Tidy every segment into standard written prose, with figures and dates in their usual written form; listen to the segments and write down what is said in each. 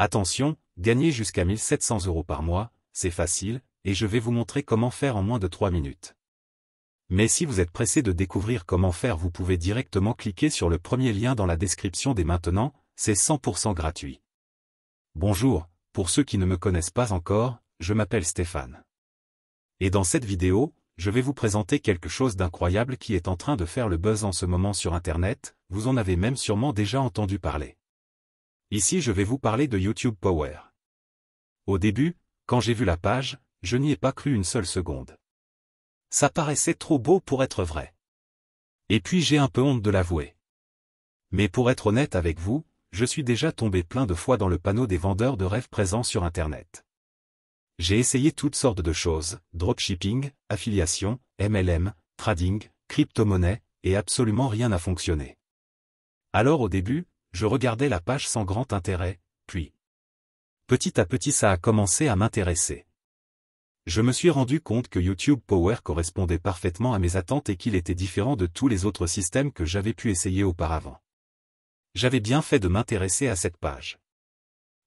Attention, gagner jusqu'à 1700 € par mois, c'est facile, et je vais vous montrer comment faire en moins de 3 minutes. Mais si vous êtes pressé de découvrir comment faire, vous pouvez directement cliquer sur le premier lien dans la description dès maintenant, c'est 100% gratuit. Bonjour, pour ceux qui ne me connaissent pas encore, je m'appelle Stéphane. Et dans cette vidéo, je vais vous présenter quelque chose d'incroyable qui est en train de faire le buzz en ce moment sur Internet, vous en avez même sûrement déjà entendu parler. Ici je vais vous parler de YouTube Power. Au début, quand j'ai vu la page, je n'y ai pas cru une seule seconde. Ça paraissait trop beau pour être vrai. Et puis j'ai un peu honte de l'avouer. Mais pour être honnête avec vous, je suis déjà tombé plein de fois dans le panneau des vendeurs de rêves présents sur Internet. J'ai essayé toutes sortes de choses, dropshipping, affiliation, MLM, trading, crypto-monnaie, et absolument rien n'a fonctionné. Alors au début, je regardais la page sans grand intérêt, puis petit à petit ça a commencé à m'intéresser. Je me suis rendu compte que YouTube Power correspondait parfaitement à mes attentes et qu'il était différent de tous les autres systèmes que j'avais pu essayer auparavant. J'avais bien fait de m'intéresser à cette page.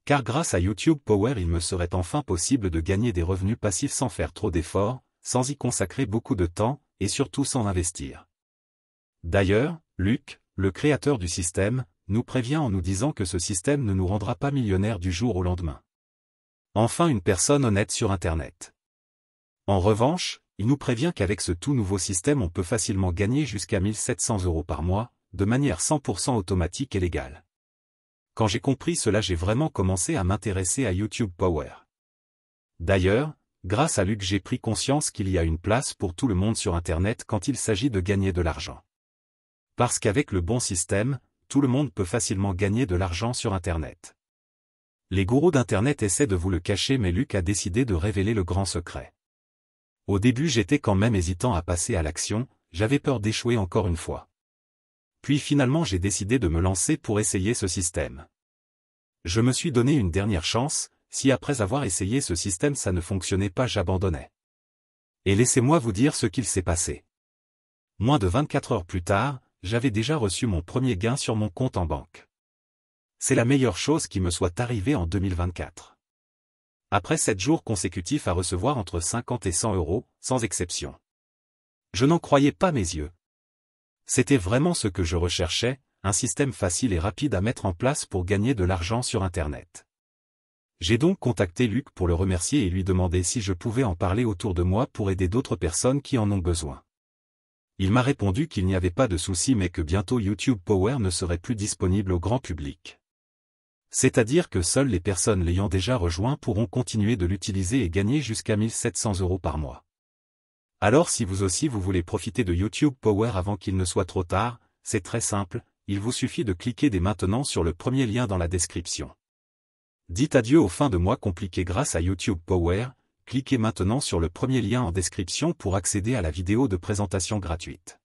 Car grâce à YouTube Power il me serait enfin possible de gagner des revenus passifs sans faire trop d'efforts, sans y consacrer beaucoup de temps, et surtout sans investir. D'ailleurs, Luc, le créateur du système, nous prévient en nous disant que ce système ne nous rendra pas millionnaires du jour au lendemain. Enfin une personne honnête sur Internet. En revanche, il nous prévient qu'avec ce tout nouveau système on peut facilement gagner jusqu'à 1700 € par mois, de manière 100% automatique et légale. Quand j'ai compris cela j'ai vraiment commencé à m'intéresser à YouTube Power. D'ailleurs, grâce à Luc j'ai pris conscience qu'il y a une place pour tout le monde sur Internet quand il s'agit de gagner de l'argent. Parce qu'avec le bon système, tout le monde peut facilement gagner de l'argent sur Internet. Les gourous d'Internet essaient de vous le cacher mais Luc a décidé de révéler le grand secret. Au début j'étais quand même hésitant à passer à l'action, j'avais peur d'échouer encore une fois. Puis finalement j'ai décidé de me lancer pour essayer ce système. Je me suis donné une dernière chance, si après avoir essayé ce système ça ne fonctionnait pas j'abandonnais. Et laissez-moi vous dire ce qu'il s'est passé. Moins de 24 heures plus tard, j'avais déjà reçu mon premier gain sur mon compte en banque. C'est la meilleure chose qui me soit arrivée en 2024. Après 7 jours consécutifs à recevoir entre 50 et 100 €, sans exception. Je n'en croyais pas mes yeux. C'était vraiment ce que je recherchais, un système facile et rapide à mettre en place pour gagner de l'argent sur Internet. J'ai donc contacté Luc pour le remercier et lui demander si je pouvais en parler autour de moi pour aider d'autres personnes qui en ont besoin. Il m'a répondu qu'il n'y avait pas de souci mais que bientôt YouTube Power ne serait plus disponible au grand public. C'est-à-dire que seules les personnes l'ayant déjà rejoint pourront continuer de l'utiliser et gagner jusqu'à 1700 € par mois. Alors si vous aussi vous voulez profiter de YouTube Power avant qu'il ne soit trop tard, c'est très simple, il vous suffit de cliquer dès maintenant sur le premier lien dans la description. Dites adieu aux fins de mois compliquées grâce à YouTube Power, cliquez maintenant sur le premier lien en description pour accéder à la vidéo de présentation gratuite.